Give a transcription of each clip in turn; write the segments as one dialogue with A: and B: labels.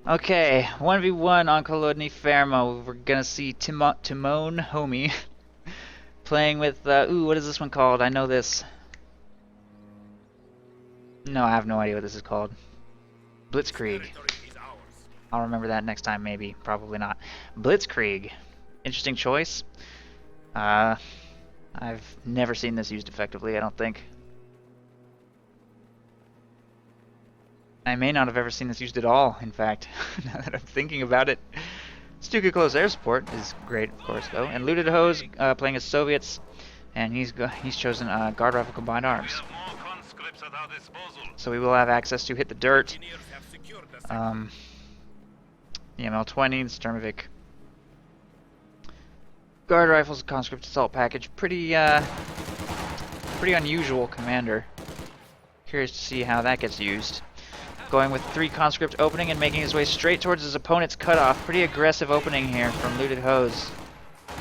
A: Okay, 1v1 on Kholodny Ferma. We're gonna see Timon Homie playing with, ooh, what is this one called? I know this. No, I have no idea what this is called. Blitzkrieg. I'll remember that next time, maybe. Probably not. Blitzkrieg. Interesting choice. I've never seen this used effectively, I don't think. I may not have ever seen this used at all, in fact, now that I'm thinking about it. Stuka Close Air Support is great, of course, though. And Lewted Hose playing as Soviets, and he's chosen Guard Rifle Combined Arms. So we will have access to Hit the Dirt, EML-20, the Sturmovik. Guard Rifles, Conscript Assault Package, pretty unusual commander. Curious to see how that gets used. Going with 3 conscript opening and making his way straight towards his opponent's cutoff. Pretty aggressive opening here from Looted Hose.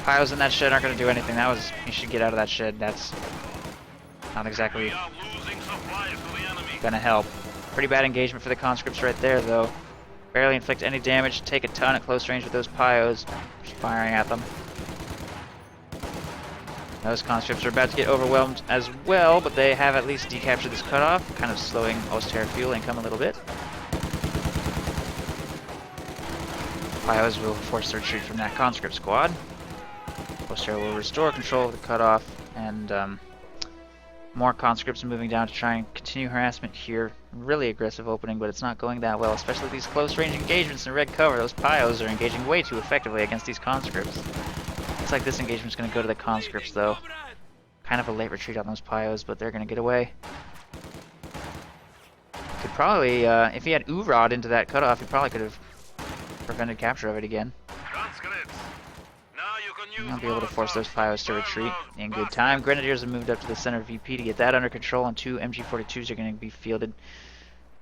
A: Pyos in that shed aren't going to do anything. He should get out of that shed. That's not exactly going to help. Pretty bad engagement for the conscripts right there, though. Barely inflict any damage. Take a ton at close range with those Pyos. Just firing at them. Those conscripts are about to get overwhelmed as well, but they have at least decaptured this cutoff, kind of slowing Oster fuel income a little bit. Pyos will force the retreat from that conscript squad. Oster will restore control of the cutoff, and more conscripts moving down to try and continue harassment here. Really aggressive opening, but it's not going that well, especially these close-range engagements in red cover. Those Pyos are engaging way too effectively against these conscripts. Looks like this engagement's going to go to the conscripts, though. Kind of a late retreat on those Pyos, but they're going to get away. Could probably, if he had Urod into that cutoff, he probably could have prevented capture of it again. I'll be able to force those Pyos to retreat in good time. Grenadiers have moved up to the center VP to get that under control, and 2 MG42s are going to be fielded.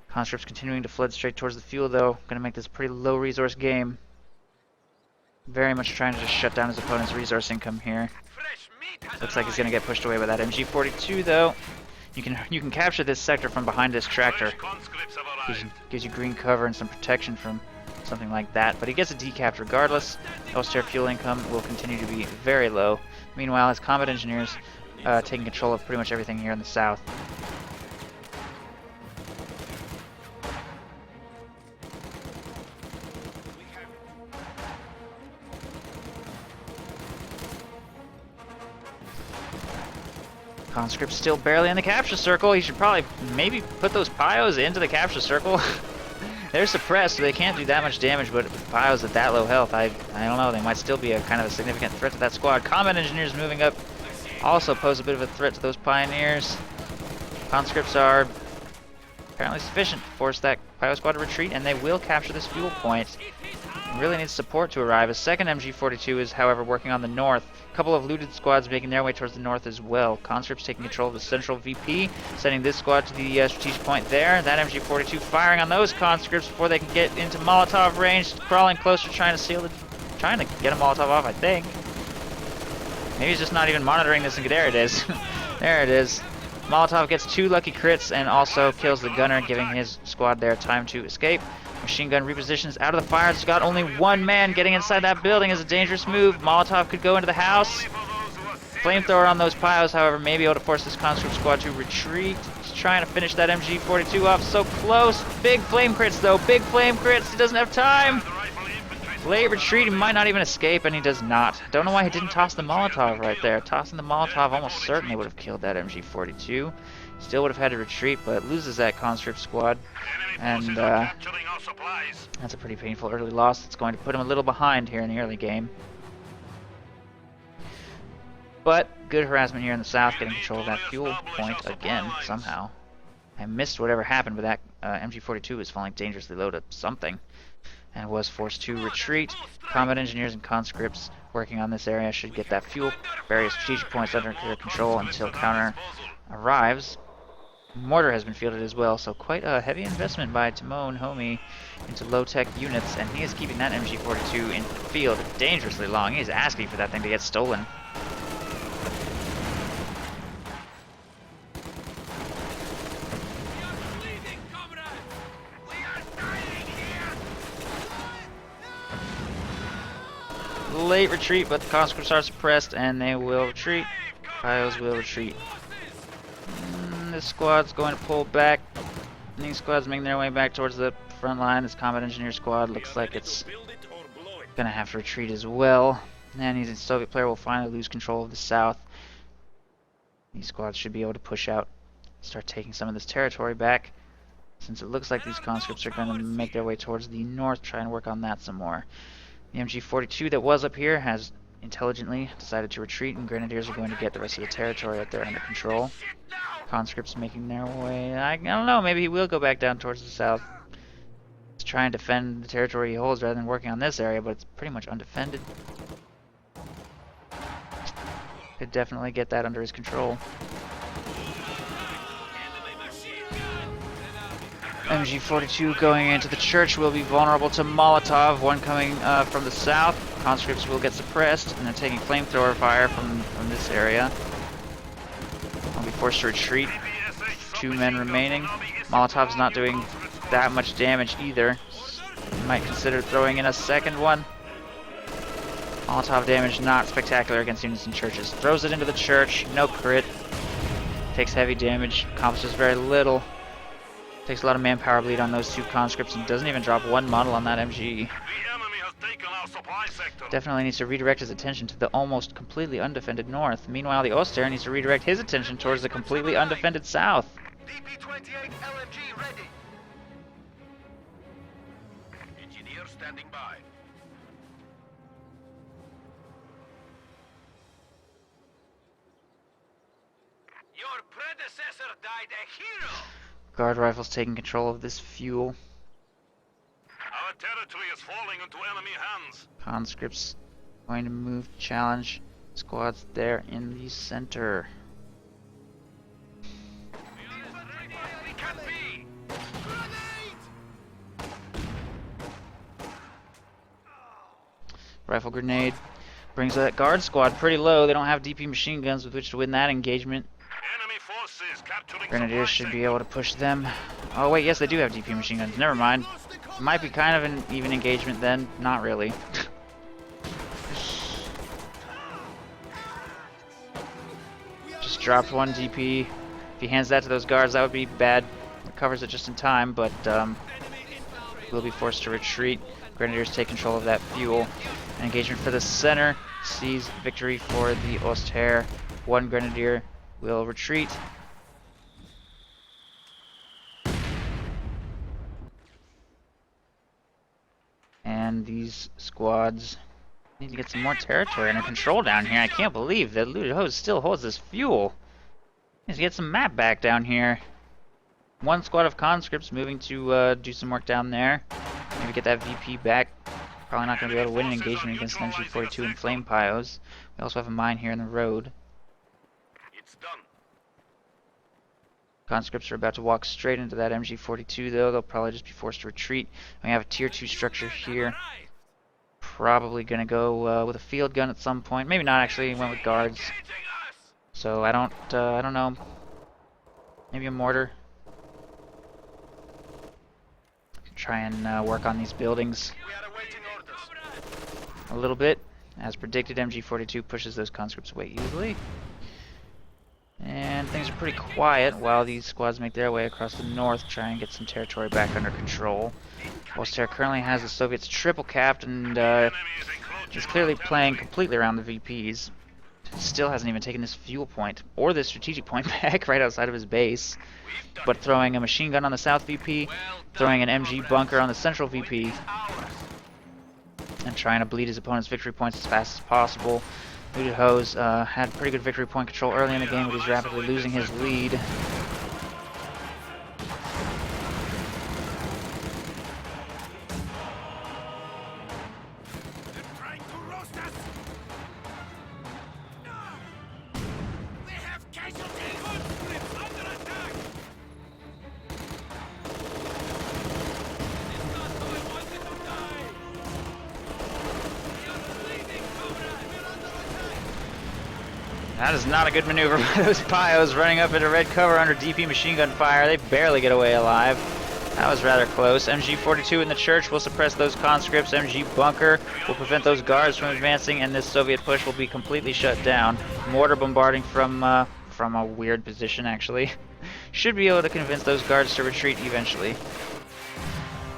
A: Conscripts continuing to flood straight towards the fuel, though. Going to make this a pretty low resource game. Very much trying to just shut down his opponent's resource income here. Looks like he's going to get pushed away by that MG42, though. You can capture this sector from behind this tractor. Gives you green cover and some protection from something like that. But he gets a decapped regardless. Oster fuel income will continue to be very low. Meanwhile, his combat engineers taking control of pretty much everything here in the south. Conscript still barely in the capture circle. He should probably maybe put those Pyos into the capture circle. They're suppressed, so they can't do that much damage, but with Pyos at that low health, I don't know, they might still be a kind of a significant threat to that squad. Combat engineers moving up also pose a bit of a threat to those pioneers. Conscripts are apparently sufficient to force that Pyo squad to retreat, and they will capture this fuel point. Really needs support to arrive. A second MG42 is, however, working on the north. A couple of looted squads making their way towards the north as well. Conscripts taking control of the central VP, sending this squad to the strategic point there. That MG42 firing on those conscripts before they can get into Molotov range, crawling closer, trying to get a Molotov off, I think. Maybe he's just not even monitoring this. There it is. There it is. Molotov gets 2 lucky crits and also kills the gunner, giving his squad there time to escape. Machine gun repositions out of the fire. It's got only 1 man. Getting inside that building is a dangerous move. Molotov could go into the house. Flamethrower on those Pyos, however, may be able to force this conscript squad to retreat. He's trying to finish that MG42 off. So close. Big flame crits, though. Big flame crits. He doesn't have time. Late retreat. He might not even escape, and he does not. Don't know why he didn't toss the Molotov right there. Tossing the Molotov almost certainly would have killed that MG42. Still would have had to retreat, but loses that conscript squad. And that's a pretty painful early loss. It's going to put him a little behind here in the early game. But good harassment here in the south, getting control of that fuel point again, somehow. I missed whatever happened, but that MG42 was falling dangerously low to something, and was forced to retreat. Combat engineers and conscripts working on this area should get that fuel, various strategic points under their control until counter arrives. Mortar has been fielded as well, so quite a heavy investment by Timon Homie into low-tech units, and he is keeping that MG42 in the field dangerously long. He is asking for that thing to get stolen. late retreat, but the conscripts are suppressed, and they will retreat. Pios will retreat. This squad's going to pull back. These squads making their way back towards the front line. This combat engineer squad looks like it's gonna have to retreat as well. And he's a Soviet player will finally lose control of the south. These squads should be able to push out, start taking some of this territory back, since it looks like these conscripts are going to make their way towards the north, try and work on that some more. The MG42 that was up here has intelligently decided to retreat, and grenadiers are going to get the rest of the territory up there under control. Conscripts making their way, I don't know, maybe he will go back down towards the south. He's trying to defend the territory he holds rather than working on this area, but it's pretty much undefended. Could definitely get that under his control. MG42 going into the church will be vulnerable to Molotov. One coming from the south. Conscripts will get suppressed, and they're taking flamethrower fire from this area. I'll be forced to retreat. 2 men remaining. Molotov's not doing that much damage either. Might consider throwing in a second one. Molotov damage not spectacular against units in churches. Throws it into the church, no crit. Takes heavy damage, accomplishes very little. Takes a lot of manpower bleed on those 2 conscripts and doesn't even drop 1 model on that MG. Definitely needs to redirect his attention to the almost completely undefended north. Meanwhile, the Oster needs to redirect his attention towards the completely undefended south.
B: DP-28 LMG ready. Engineer standing by. Your predecessor died a hero.
A: Guard rifles taking control of this fuel.
B: Our territory is falling into enemy hands.
A: Conscripts going to move to challenge squads there in the center.
B: We can be.
A: Rifle grenade brings that guard squad pretty low. They don't have DP machine guns with which to win that engagement.
B: Enemy forces capturing.
A: Grenadiers should be able to push them. Oh wait, yes they do have DP machine guns. Never mind. Might be kind of an even engagement then. Not really. Just dropped 1 DP. If he hands that to those guards, that would be bad. Recovers it just in time, but will be forced to retreat. Grenadiers take control of that fuel. An engagement for the center sees victory for the Ostherr. 1 grenadier will retreat. And these squads need to get some more territory under control down here. I can't believe that Lewted Hose still holds this fuel. Needs to get some map back down here. 1 squad of conscripts moving to do some work down there. Maybe get that VP back. Probably not going to be able to win an engagement against an MG42 and Flame Pios. We also have a mine here in the road.
B: It's done.
A: Conscripts are about to walk straight into that MG42 though. They'll probably just be forced to retreat. We have a tier 2 structure here. Probably going to go with a field gun at some point. Maybe not actually. Went with guards. So I don't know. Maybe a mortar. Try and work on these buildings a little bit. As predicted, MG42 pushes those conscripts away easily. And things are pretty quiet while these squads make their way across the north, try and get some territory back under control. Ostherr currently has the Soviets triple capped and is clearly playing completely around the VPs. Still hasn't even taken this fuel point or this strategic point back right outside of his base. But throwing a machine gun on the south VP, throwing an MG bunker on the central VP, and trying to bleed his opponent's victory points as fast as possible. Lewted Hose had pretty good victory point control early in the game, but he's rapidly losing his lead. That is not a good maneuver by those Pios running up into red cover under DP machine gun fire. They barely get away alive. That was rather close. MG-42 in the church will suppress those conscripts. MG bunker will prevent those guards from advancing, and this Soviet push will be completely shut down. Mortar bombarding from a weird position, actually. Should be able to convince those guards to retreat eventually.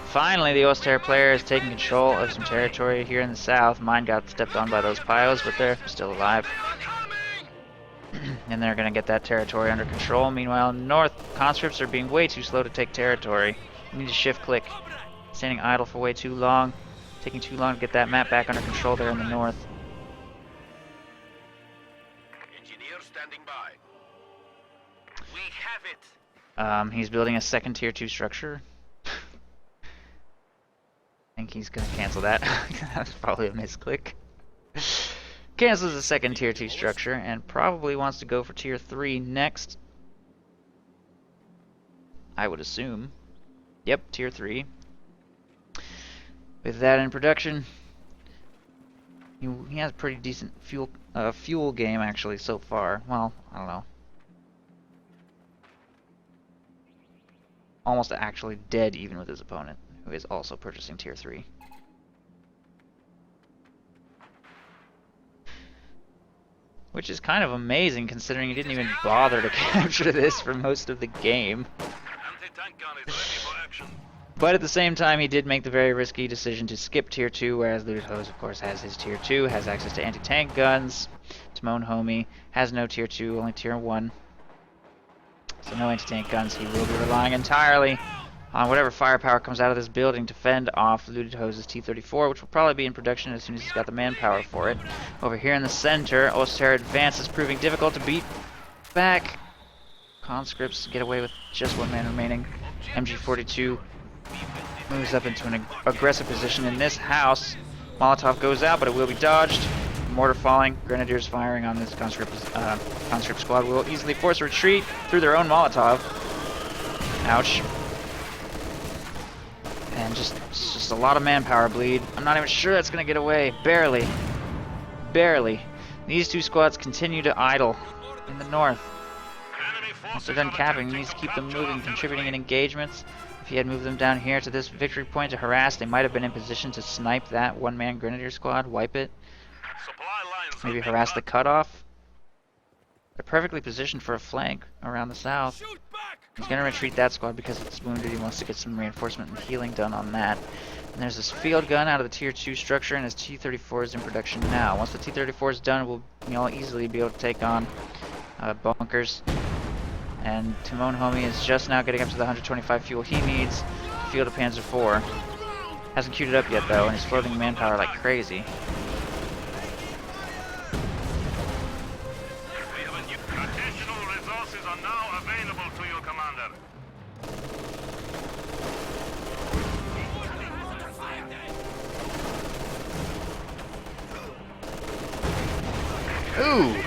A: Finally, the Oster player is taking control of some territory here in the south. Mine got stepped on by those pios, but they're still alive. And they're going to get that territory under control. Meanwhile, north, conscripts are being way too slow to take territory. You need to shift click. Standing idle for way too long. Taking too long to get that map back under control there in the north.
B: Engineer standing by. We have it.
A: He's building a second tier 2 structure. I think he's going to cancel that. That's probably a misclick. Cancels the second tier 2 structure and probably wants to go for tier 3 next. I would assume. Yep, tier 3. With that in production, he has a pretty decent fuel game actually so far. Well, I don't know. Almost actually dead even with his opponent, who is also purchasing tier 3. Which is kind of amazing considering he didn't even bother to capture this for most of the game.
B: Anti-tank gun is ready for action.
A: But at the same time, he did make the very risky decision to skip tier 2, whereas Lewted Hose, of course, has his tier 2, has access to anti-tank guns. Timon Homie has no tier 2, only tier 1. So no anti-tank guns. He will be relying entirely on whatever firepower comes out of this building to fend off Lewted Hose's T-34, which will probably be in production as soon as he's got the manpower for it. Over here in the center, Oster advance is proving difficult to beat back. Conscripts get away with just one man remaining. MG-42 moves up into an aggressive position in this house. Molotov goes out, but it will be dodged. Mortar falling, grenadiers firing on this conscript squad will easily force a retreat through their own Molotov. Ouch. And just a lot of manpower bleed. I'm not even sure that's gonna get away. Barely. Barely. These two squads continue to idle in the north. Once they're done capping, he needs to keep them moving, contributing in engagements. If he had moved them down here to this victory point to harass, they might have been in position to snipe that one-man grenadier squad, wipe it. Maybe harass the cutoff. They're perfectly positioned for a flank around the south. He's going to retreat that squad because it's wounded. He wants to get some reinforcement and healing done on that. And there's this field gun out of the tier 2 structure, and his T-34 is in production now. Once the T-34 is done, we'll easily be able to take on bunkers. And Timon Homie is just now getting up to the 125 fuel he needs to field a Panzer IV. Hasn't queued it up yet though, and he's floating manpower like crazy.
B: Additional resources are now available to you, Commander.
A: Ooh!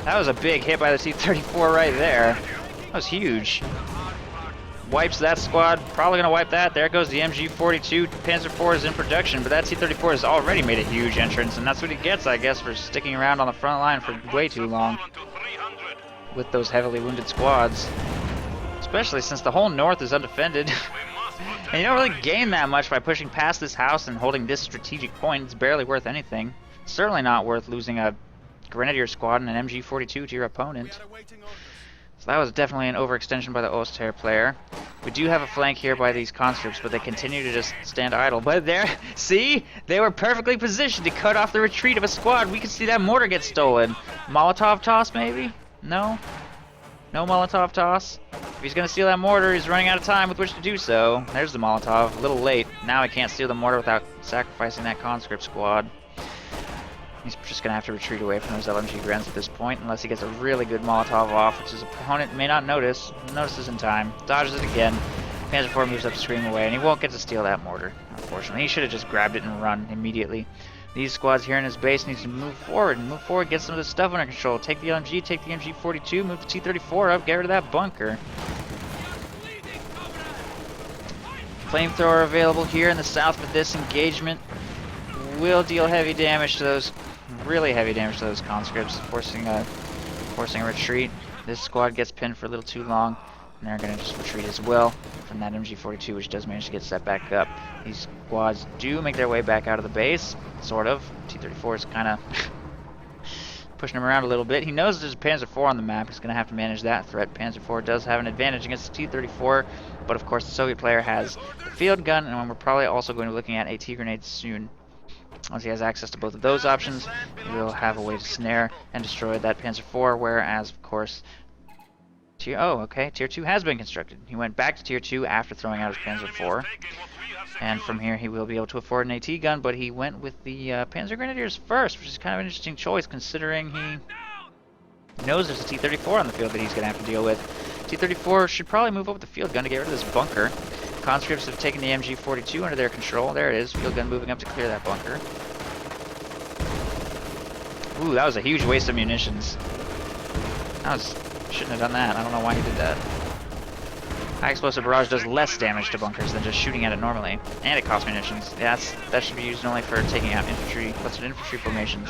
A: That was a big hit by the T-34 right there. That was huge. Wipes that squad. Probably going to wipe that. There goes the MG-42. Panzer IV is in production, but that T-34 has already made a huge entrance, and that's what he gets, I guess, for sticking around on the front line for way too long with those heavily wounded squads. Especially since the whole north is undefended. And you don't really gain that much by pushing past this house and holding this strategic point. It's barely worth anything. Certainly not worth losing a Grenadier squad and an MG-42 to your opponent. So that was definitely an overextension by the Oster player. We do have a flank here by these conscripts, but they continue to just stand idle. But there, see? They were perfectly positioned to cut off the retreat of a squad. We could see that mortar get stolen. Molotov toss, maybe? No? No Molotov toss? If he's going to steal that mortar, he's running out of time with which to do so. There's the Molotov. A little late. Now he can't steal the mortar without sacrificing that conscript squad. He's just going to have to retreat away from those LMG Grens at this point, unless he gets a really good Molotov off, which his opponent may not notice. Notices in time. Dodges it again. Panzer IV moves up to scream away, and he won't get to steal that mortar, unfortunately. He should have just grabbed it and run immediately. These squads here in his base needs to move forward, get some of this stuff under control. Take the LMG, take the MG-42, move the T-34 up, get rid of that bunker. Flamethrower available here in the south for this engagement. Will deal heavy damage to those, really heavy damage to those conscripts, forcing a retreat. This squad gets pinned for a little too long. And they're going to just retreat as well from that MG42, which does manage to get set back up. These squads do make their way back out of the base, sort of. T-34 is kind of pushing him around a little bit. He knows there's a Panzer IV on the map. He's going to have to manage that threat. Panzer IV does have an advantage against the T-34, but of course the Soviet player has the field gun, and we're probably also going to be looking at AT grenades soon. Once he has access to both of those options, he will have a way to snare and destroy that Panzer IV, whereas, of course, Tier 2 has been constructed. He went back to Tier 2 after throwing out his Panzer IV, and from here he will be able to afford an AT gun, but he went with the Panzer Grenadiers first, which is kind of an interesting choice considering he knows there's a T-34 on the field that he's going to have to deal with. T-34 should probably move up with the field gun to get rid of this bunker. Conscripts have taken the MG42 under their control. There it is, field gun moving up to clear that bunker. Ooh, that was a huge waste of munitions. Shouldn't have done that. I don't know why he did that. High explosive barrage does less damage to bunkers than just shooting at it normally, and it costs munitions. Yeah, that should be used only for taking out clustered infantry formations,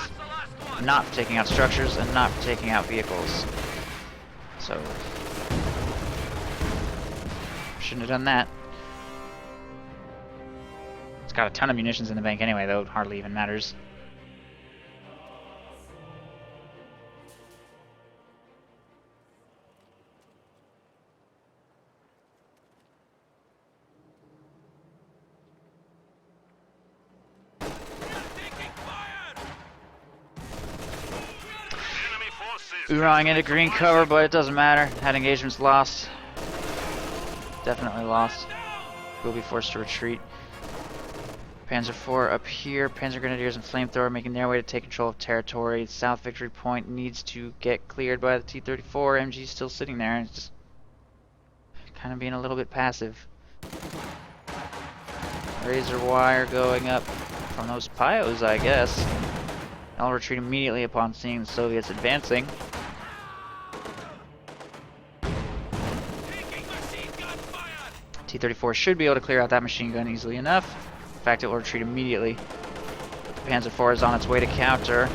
A: not for taking out structures, and not for taking out vehicles. So, shouldn't have done that. It's got a ton of munitions in the bank anyway, though it hardly even matters. Oorang into green cover, but it doesn't matter. That engagement's lost. Definitely lost. We'll be forced to retreat. Panzer IV up here. Panzer Grenadiers and Flamethrower making their way to take control of territory. South Victory Point needs to get cleared by the T-34. MG's still sitting there. It's just kind of being a little bit passive. Razor wire going up from those Pios, I guess. I'll retreat immediately upon seeing the Soviets advancing. T-34 should be able to clear out that machine gun easily enough. In fact, it will retreat immediately. The Panzer IV is on its way to counter.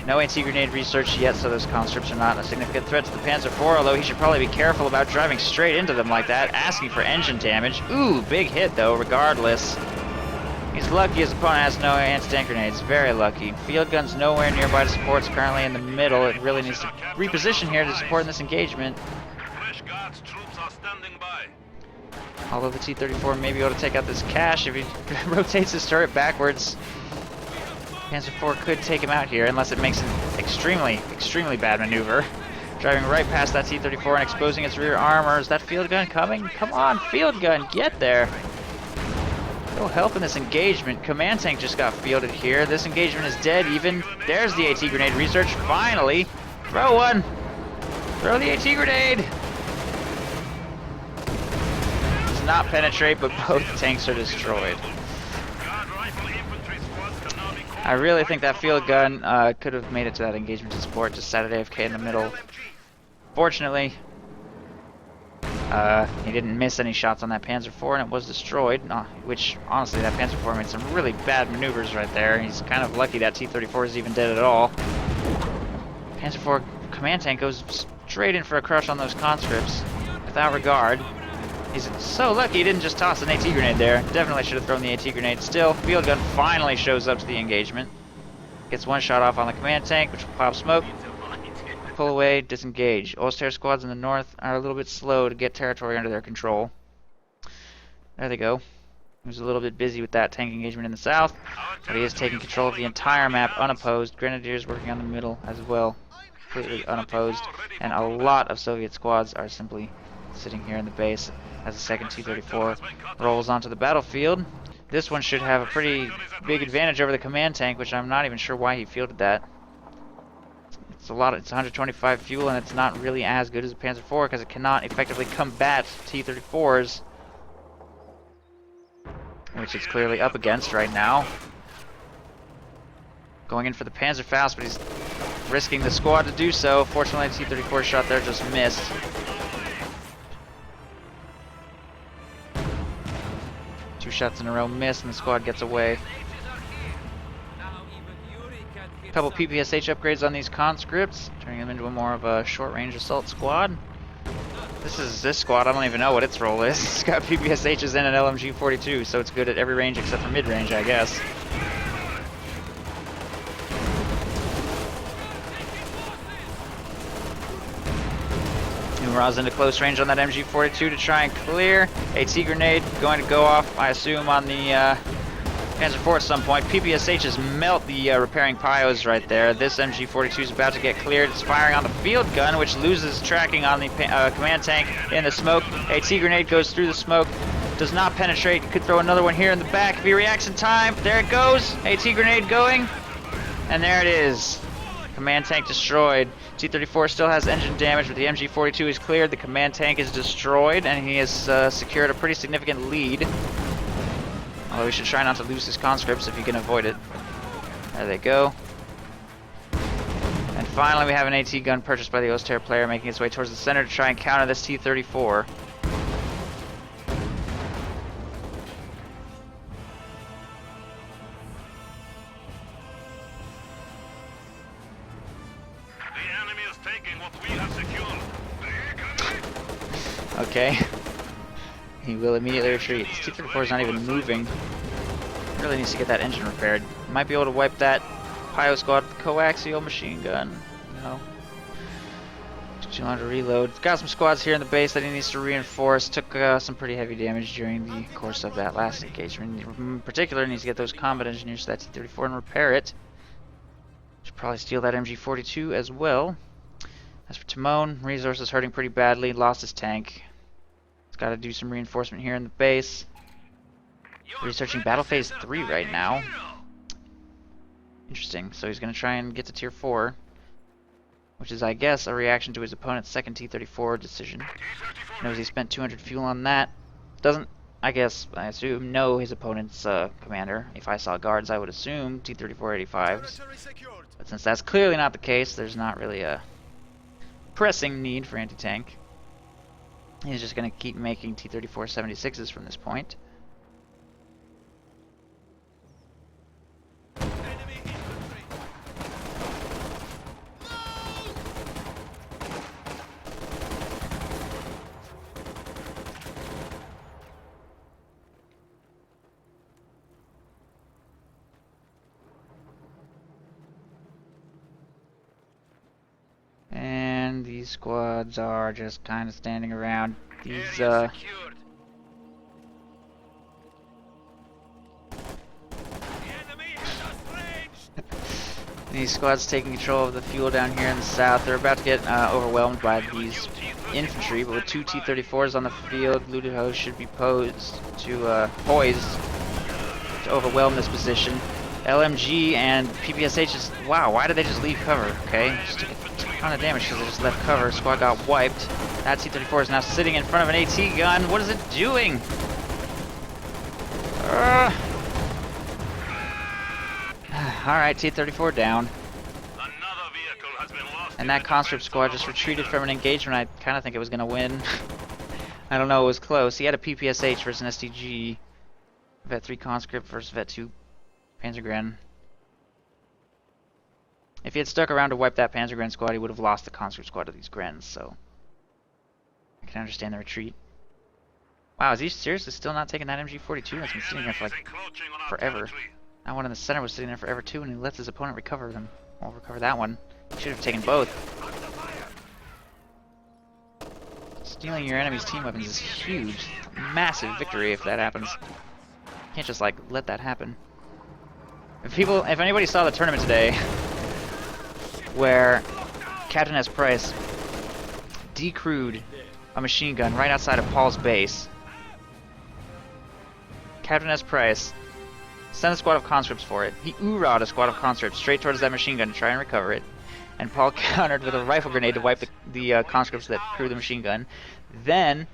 A: No anti-grenade research yet, so those conscripts are not a significant threat to the Panzer IV, although he should probably be careful about driving straight into them like that, asking for engine damage. Ooh, big hit though, regardless. He's lucky his opponent has no anti-tank grenades. Very lucky. Field gun's nowhere nearby to support. It's currently in the middle. It really needs to reposition here to support in this engagement. Although the T-34 may be able to take out this cache if he rotates his turret backwards. Panzer IV could take him out here unless it makes an extremely, extremely bad maneuver. Driving right past that T-34 and exposing its rear armor. Is that field gun coming? Come on, field gun, get there! No help in this engagement. Command tank just got fielded here. This engagement is dead even. There's the AT grenade research, finally! Throw one! Throw the AT grenade! Does not penetrate, but both tanks are destroyed. I really think that field gun could have made it to that engagement to support, just sat at AFK in the middle. Fortunately, he didn't miss any shots on that Panzer IV, and it was destroyed, which, honestly, that Panzer IV made some really bad maneuvers right there. He's kind of lucky that T-34 is even dead at all. Panzer IV command tank goes straight in for a crush on those conscripts, without regard. He's so lucky he didn't just toss an AT grenade there. Definitely should have thrown the AT grenade. Still, field gun finally shows up to the engagement. Gets one shot off on the command tank, which will pop smoke. Pull away, disengage. Oster squads in the north are a little bit slow to get territory under their control. There they go. He was a little bit busy with that tank engagement in the south, but he is taking control of the entire map unopposed. Grenadiers working on the middle as well, completely unopposed. And a lot of Soviet squads are simply sitting here in the base as the second T-34 rolls onto the battlefield. This one should have a pretty big advantage over the command tank, which I'm not even sure why he fielded that. It's 125 fuel, and it's not really as good as a Panzer IV because it cannot effectively combat T-34s, which it's clearly up against right now. Going in for the Panzerfaust, but he's risking the squad to do so. Fortunately, the T-34 shot there just missed. Two shots in a row miss, and the squad gets away. A couple PPSH upgrades on these conscripts, turning them into a more of a short-range assault squad. This squad, I don't even know what its role is. It's got PPSHs and an LMG-42, so it's good at every range except for mid-range, I guess. Umara's into close range on that MG-42 to try and clear. AT grenade going to go off, I assume, on the Panzer IV at some point. PPSHs melt the repairing Pios right there. This MG-42 is about to get cleared. It's firing on the field gun, which loses tracking on the command tank in the smoke. AT grenade goes through the smoke. Does not penetrate. Could throw another one here in the back if he reacts in time. There it goes. AT grenade going. And there it is. Command tank destroyed. T-34 still has engine damage, but the MG-42 is cleared. The command tank is destroyed, and he has secured a pretty significant lead. Although we should try not to lose his conscripts if you can avoid it. There they go. And finally we have an AT gun purchased by the Oster player, making its way towards the center to try and counter this T-34.
B: The enemy is taking what we have secured.
A: Okay. He will immediately retreat. This T-34 is not even moving. Really needs to get that engine repaired. Might be able to wipe that Pio squad with the coaxial machine gun. No. Too long to reload. Got some squads here in the base that he needs to reinforce. Took some pretty heavy damage during the course of that last engagement. In particular, he needs to get those combat engineers to that T-34 and repair it. Should probably steal that MG-42 as well. As for Timon, resources hurting pretty badly. Lost his tank. Got to do some reinforcement here in the base. Researching Battle Phase 3 right now. Interesting. So he's going to try and get to Tier 4. Which is, I guess, a reaction to his opponent's second T-34 decision. Knows he spent 200 fuel on that. Doesn't, I assume, know his opponent's commander. If I saw guards, I would assume T-34-85s. But since that's clearly not the case, there's not really a pressing need for anti-tank. He's just going to keep making T-34-76s from this point. And these squads are just kind of standing around. These squads taking control of the fuel down here in the south. They're about to get overwhelmed by these infantry, but with two T-34s on the field, Lewted hosts should be poised to overwhelm this position. LMG and PPSH just, wow, why did they just leave cover? Okay, just took a ton of damage because they just left cover. Squad got wiped. That T-34 is now sitting in front of an AT gun. What is it doing? Alright, T-34 down. And that conscript squad just retreated from an engagement. I kind of think it was going to win. I don't know, it was close. He had a PPSH versus an STG. Vet 3 conscript versus Vet 2 Panzergren. If he had stuck around to wipe that Panzergren squad, he would have lost the conscript squad to these Grens, so I can understand the retreat. Wow, is he seriously still not taking that MG-42? That's been sitting there for like forever. That one in the center was sitting there forever too, and he lets his opponent recover them. Well, recover that one. He should have taken both. Stealing your enemy's team weapons is huge. Massive victory if that happens. You can't just like let that happen. If anybody saw the tournament today, where Captain S. Price decrewed a machine gun right outside of Paul's base, Captain S. Price sent a squad of conscripts for it. He oorah'd a squad of conscripts straight towards that machine gun to try and recover it. And Paul countered with a rifle grenade to wipe the conscripts that crewed the machine gun. Then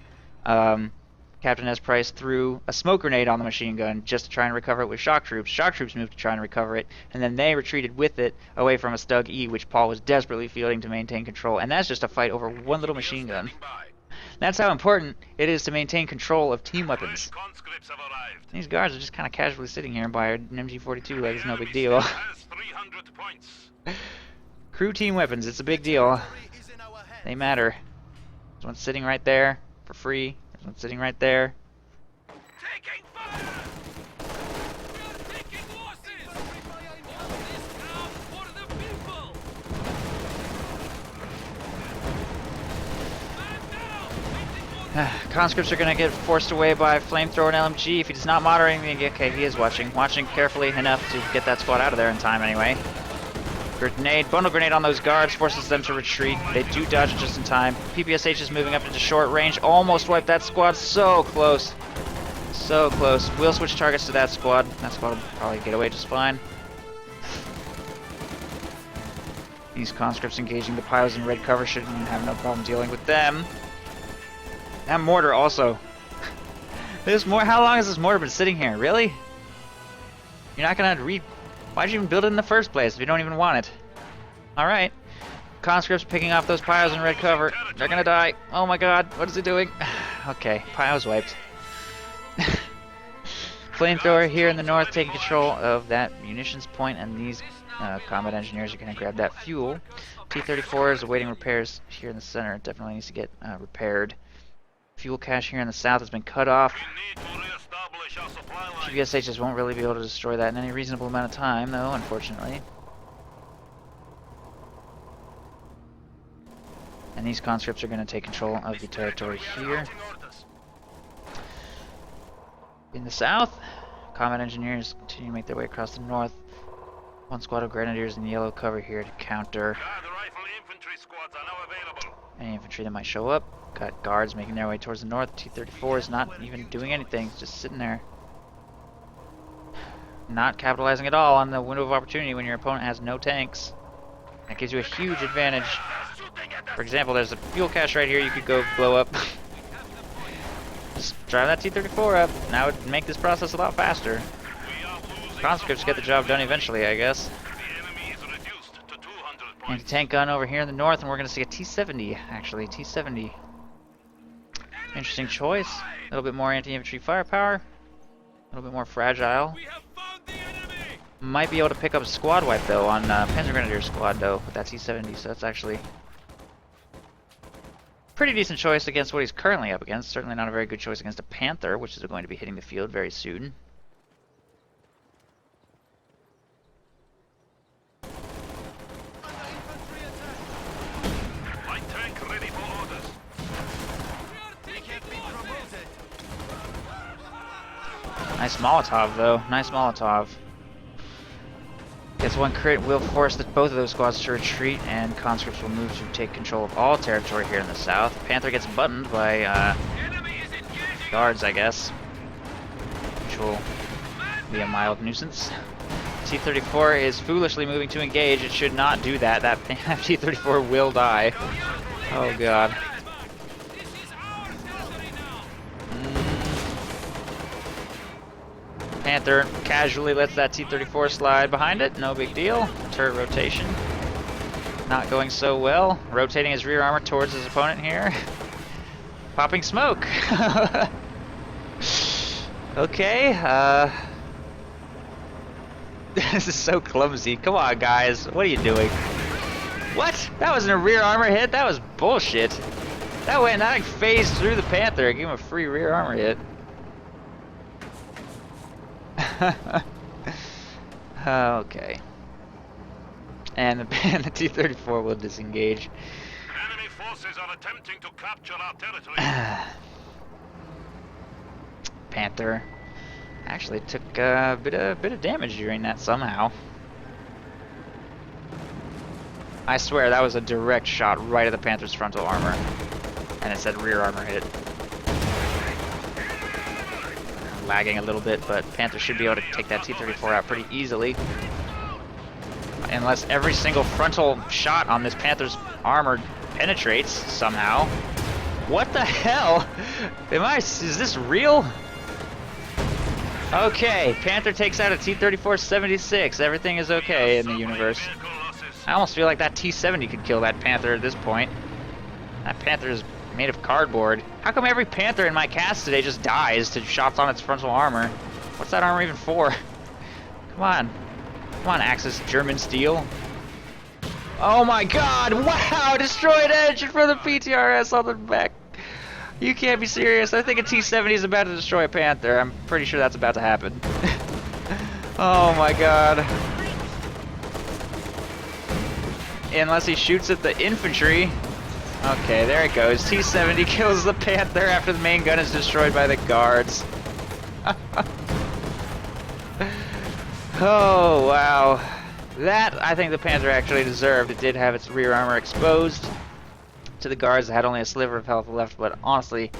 A: Captain S. Price threw a smoke grenade on the machine gun just to try and recover it with shock troops. Shock troops moved to try and recover it, and then they retreated with it away from a Stug E, which Paul was desperately fielding to maintain control. And that's just a fight over one little machine gun. That's how important it is to maintain control of team weapons. These guards are just kind of casually sitting here by an MG-42 like it's no big deal. Crew team weapons, it's a big deal. They matter. There's one sitting right there for free. There's one sitting right there.
B: Taking fire! We are taking losses! All this now for the people! Man down!
A: Conscripts are gonna get forced away by flamethrower and LMG. If he does not moderate anything, okay, he is watching carefully enough to get that squad out of there in time anyway. Grenade, bundle grenade on those guards, forces them to retreat. They do dodge it just in time. PPSH is moving up into short range, almost wiped that squad, so close. So close. We'll switch targets to that squad. That squad will probably get away just fine. These conscripts engaging the piles in red cover shouldn't have no problem dealing with them. That mortar also. How long has this mortar been sitting here? Really? You're not gonna why'd you even build it in the first place if you don't even want it? Alright. Conscripts picking off those piles in red cover. They're gonna die. Oh my god, what is it doing? Okay, piles wiped. Flamethrower here in the north taking control of that munitions point, and these combat engineers are gonna grab that fuel. T-34 is awaiting repairs here in the center. It definitely needs to get repaired. Fuel cache here in the south has been cut off. PBSHs won't really be able to destroy that in any reasonable amount of time, though, unfortunately. And these conscripts are going to take control of the territory here. In the south, combat engineers continue to make their way across the north. One squad of grenadiers in yellow cover here to counter any infantry that might show up. Got guards making their way towards the north. T-34 is not even doing anything, it's just sitting there. Not capitalizing at all on the window of opportunity when your opponent has no tanks. That gives you a huge advantage. For example, there's a fuel cache right here you could go blow up. Just drive that T-34 up, and that would make this process a lot faster. Conscripts get the job done eventually, I guess. Anti-tank gun over here in the north, and we're going to see a T-70, actually. T-70. Interesting choice. A little bit more anti-infantry firepower. A little bit more fragile. Might be able to pick up a squad wipe, though, on Panzer Grenadier squad, though, with that T-70, so that's actually pretty decent choice against what he's currently up against. Certainly not a very good choice against a Panther, which is going to be hitting the field very soon. Nice Molotov, though. Nice Molotov. Gets one crit, will force both of those squads to retreat, and conscripts will move to take control of all territory here in the south. Panther gets buttoned by guards, I guess, which will be a mild nuisance. T-34 is foolishly moving to engage. It should not do that. That T-34 will die. Oh god. Panther casually lets that T-34 slide behind it, no big deal. Turret rotation, not going so well. Rotating his rear armor towards his opponent here. Popping smoke. Okay, this is so clumsy. Come on, guys, what are you doing? What? That wasn't a rear armor hit, that was bullshit. That went, that like phased through the Panther, gave him a free rear armor hit. Okay. And the T-34 will disengage.
B: Enemy forces are attempting to capture our territory.
A: Panther actually took a bit of damage during that somehow. I swear that was a direct shot right at the Panther's frontal armor, and it said rear armor hit. Lagging a little bit, but Panther should be able to take that T-34 out pretty easily. Unless every single frontal shot on this Panther's armor penetrates somehow. What the hell? Is this real? Okay, Panther takes out a T-34-76. Everything is okay in the universe. I almost feel like that T-70 could kill that Panther at this point. That Panther is made of cardboard. How come every Panther in my cast today just dies to shots on its frontal armor? What's that armor even for? Come on. Come on, Axis German steel. Oh my god, wow, destroyed engine from the PTRS on the back. You can't be serious. I think a T-70 is about to destroy a Panther. I'm pretty sure that's about to happen. Oh my god. Unless he shoots at the infantry. Okay, there it goes. T-70 kills the Panther after the main gun is destroyed by the guards. Oh, wow. That, I think the Panther actually deserved. It did have its rear armor exposed to the guards that had only a sliver of health left, but honestly,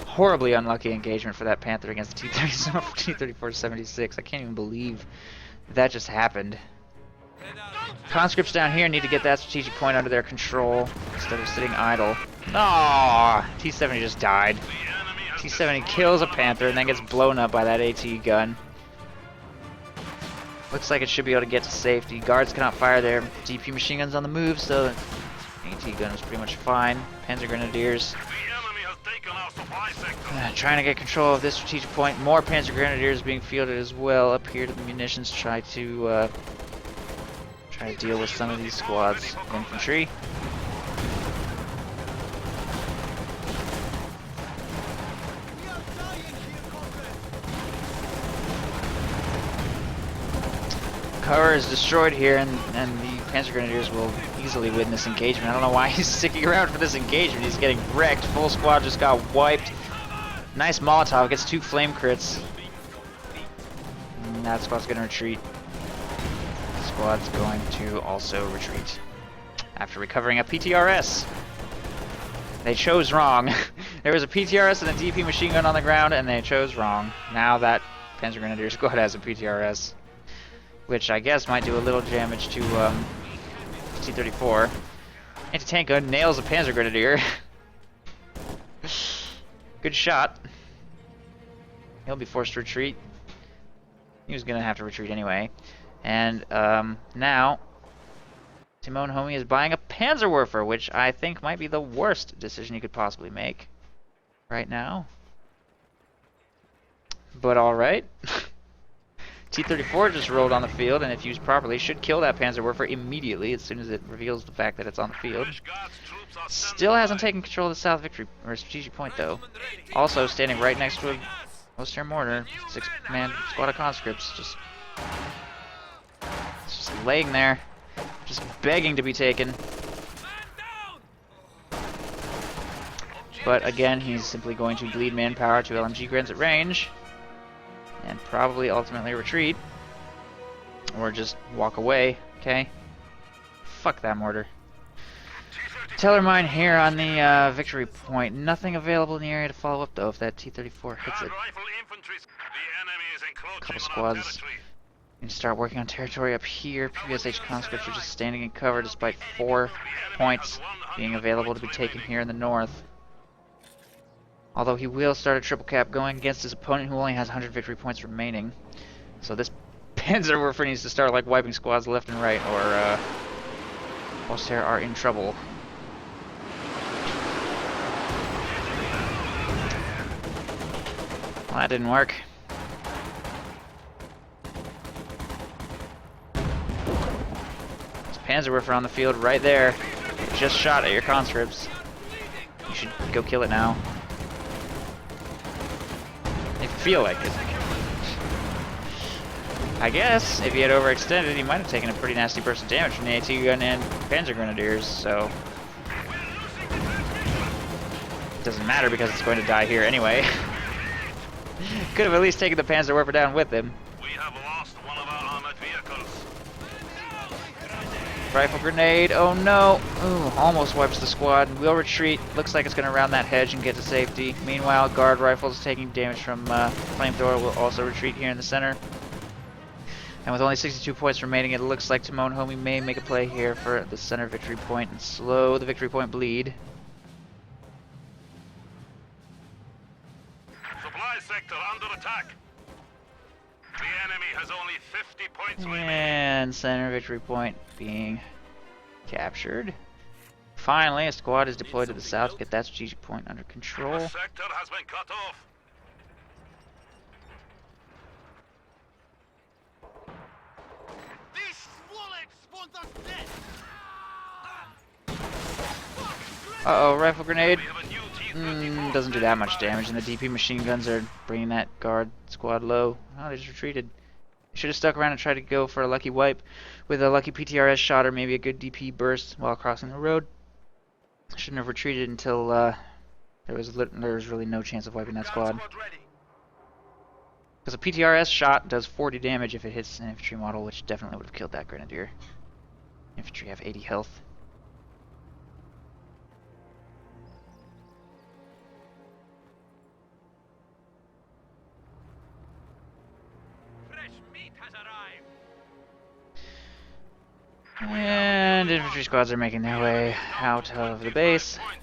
A: horribly unlucky engagement for that Panther against the T-34-76. I can't even believe that just happened. Conscripts down here need to get that strategic point under their control instead of sitting idle. Aww, T-70 just died. T-70 kills a Panther and then gets blown up by that AT gun. Looks like it should be able to get to safety. Guards cannot fire their DP machine guns on the move, so the AT gun is pretty much fine. Panzer Grenadiers trying to get control of this strategic point. More Panzer Grenadiers being fielded as well up here to the munitions. Try to deal with some of these squads of infantry. Cover is destroyed here, and the Panzer Grenadiers will easily win this engagement. I don't know why he's sticking around for this engagement. He's getting wrecked. Full squad just got wiped. Nice Molotov. Gets 2 flame crits. And that squad's going to retreat. Squad's going to also retreat after recovering a PTRS. They chose wrong. There was a PTRS and a DP machine gun on the ground, and they chose wrong. Now that Panzer Grenadier squad has a PTRS, which I guess might do a little damage to T-34. Anti-tank gun nails a Panzer Grenadier. Good shot. He'll be forced to retreat. He was gonna have to retreat anyway. And now Timon Homie is buying a Panzerwerfer, which I think might be the worst decision you could possibly make right now. But alright. T-34 just rolled on the field, and if used properly, should kill that Panzerwerfer immediately as soon as it reveals the fact that it's on the field. Still hasn't taken control of the South Victory, or strategic point, though. Also, standing right next to a most air mortar, 6-man squad of conscripts, just laying there, just begging to be taken. But again, he's simply going to bleed manpower to LMG grens at range, and probably ultimately retreat. Or just walk away, okay? Fuck that mortar. Tellermine here on the victory point. Nothing available in the area to follow up, though, if that T-34 hits it. A couple squads need to start working on territory up here. PSH conscripts are just standing in cover despite 4 points being available to be taken here in the north. Although he will start a triple cap going against his opponent, who only has 100 victory points remaining. So this Panzerwerfer needs to start like wiping squads left and right, or Auster are in trouble. Well, that didn't work. There's Panzerwerfer on the field right there. Just shot at your conscripts. You should go kill it now. I feel like it. I guess if he had overextended, he might have taken a pretty nasty burst of damage from the AT gun and Panzer Grenadiers, so it doesn't matter because it's going to die here anyway. Could have at least taken the Panzerwerfer down with him.
B: We have lost one of our armored vehicles.
A: Rifle grenade, oh no! Ooh, almost wipes the squad. We'll retreat. Looks like it's going to round that hedge and get to safety. Meanwhile, guard rifles taking damage from flamethrower will also retreat here in the center. And with only 62 points remaining, it looks like Timon Homie may make a play here for the center victory point and slow the victory point bleed.
B: Supply sector under attack. The enemy has only 50 points remaining.
A: And center victory point being captured. Finally, a squad is deployed to the south to get that strategic point under control.
B: The sector has been cut off. These Swoleks want us dead.
A: Uh-oh, rifle grenade.
B: We have a new T-34.
A: Doesn't do that much damage, and the DP machine guns are bringing that guard squad low. Oh, they just retreated. Should have stuck around and tried to go for a lucky wipe with a lucky PTRS shot or maybe a good DP burst while crossing the road. Shouldn't have retreated until there was really no chance of wiping that squad. Because a PTRS shot does 40 damage if it hits an infantry model, which definitely would have killed that grenadier. Infantry have 80 health.
B: Fresh meat has arrived.
A: And infantry squads are making their way out of the base.
B: Points.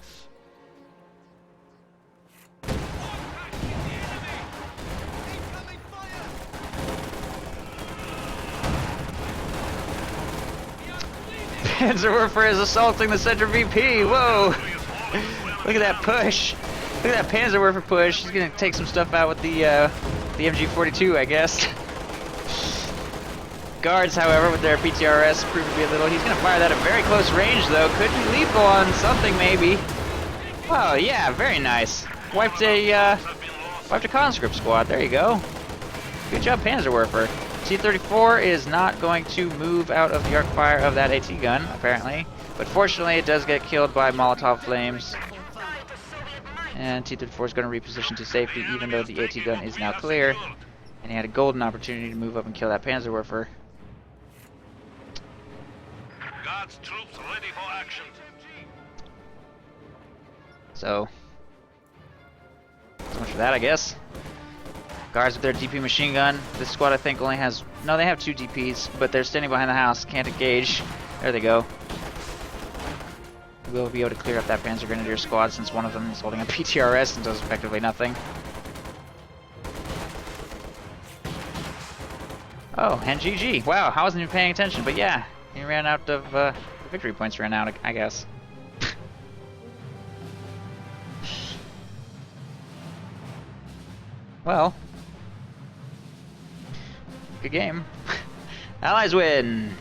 A: Panzerwerfer is assaulting the center VP. Whoa! Look at that push. Look at that Panzerwerfer push. He's gonna take some stuff out with the MG42, I guess. Guards, however, with their PTRS prove to be a little. He's gonna fire that at very close range, though. Could be lethal on something, maybe. Oh yeah, very nice. Wiped a conscript squad. There you go. Good job, Panzerwerfer. T-34 is not going to move out of the arc fire of that AT gun, apparently. But fortunately, it does get killed by Molotov flames. And T-34 is going to reposition to safety, even though the AT gun is now clear. And he had a golden opportunity to move up and kill that Panzerwerfer.
B: God's troops ready for action.
A: So much for that, I guess. Guards with their DP machine gun. This squad, I think, only has... No, they have 2 DPs, but they're standing behind the house. Can't engage. There they go. We'll be able to clear up that Panzer Grenadier squad since one of them is holding a PTRS and does effectively nothing. Oh, and GG. Wow, I wasn't even paying attention, but yeah. He ran out of... the victory points ran out, I guess. Well... Good game. Allies win!